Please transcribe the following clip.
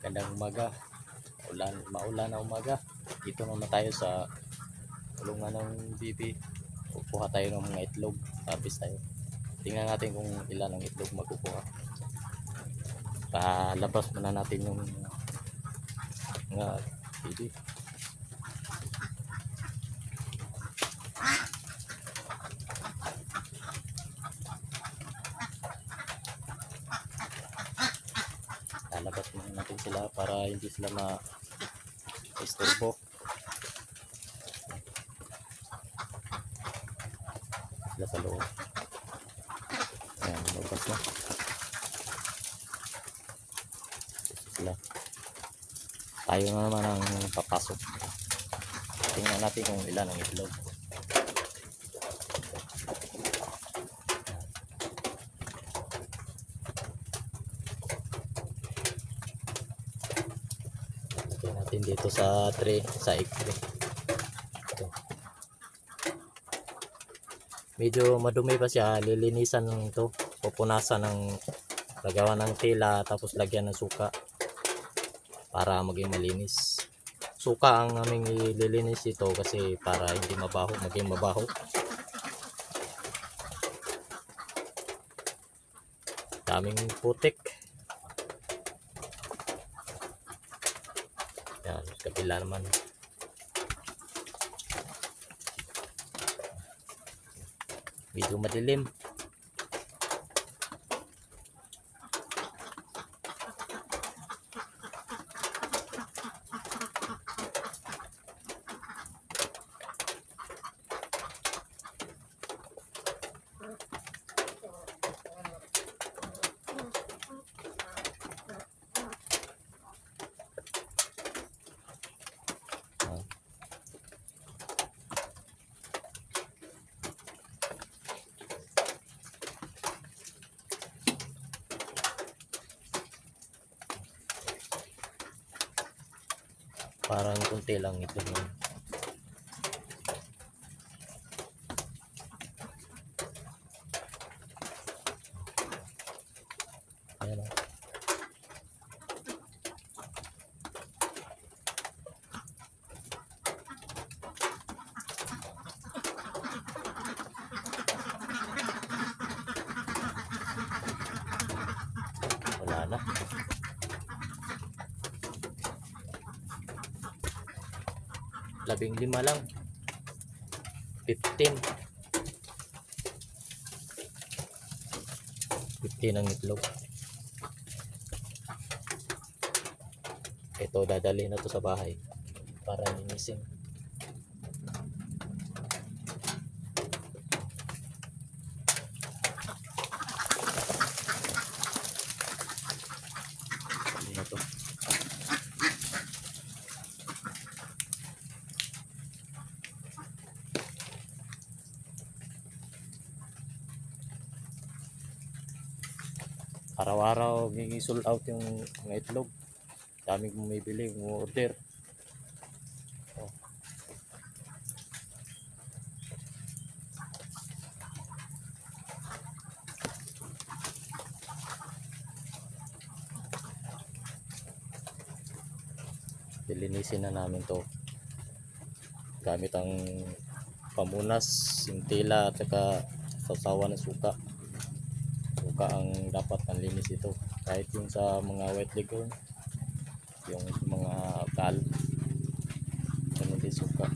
Magandang umaga. Maulan na umaga. Dito naman tayo sa kulungan ng bibi. Kukuha tayo ng mga itlog. Harvest tayo. Tingnan natin kung ilan ang itlog makukuha. Palabas muna natin yung mga bibi. Lalabas muna natin sila para hindi sila ma-istorbo. Sila sa loob. Ayan, lumabas na. Sila. Tayo na naman ang papasok. Tingnan natin kung ilan ang itlog. Natin dito sa tray, sa egg tray. Ito. Medyo madumi pa siya, lilinisan ito, pupunasan ng lagawan ng tela, tapos lagyan ng suka para maging malinis. Suka ang aming ililinis ito kasi para hindi mabaho, maging mabaho. Daming putik. Yan, kabila naman. Medyo madilim. Parang kunti lang ito nun. Ayan o. Wala na. Labing lima lang. 15 ang itlog. Ito dadali na to sa bahay para linisin. Ano to? Araw-araw sold out yung mga itlog. Daming bumibili, order. Oh. Lilinisin na namin to gamit ang pamunas, yung tela at saka sasawa ng suka. Ang dapat panlinis ito kahit yung sa mga wet leghorn, yung mga kal, ganun din suka.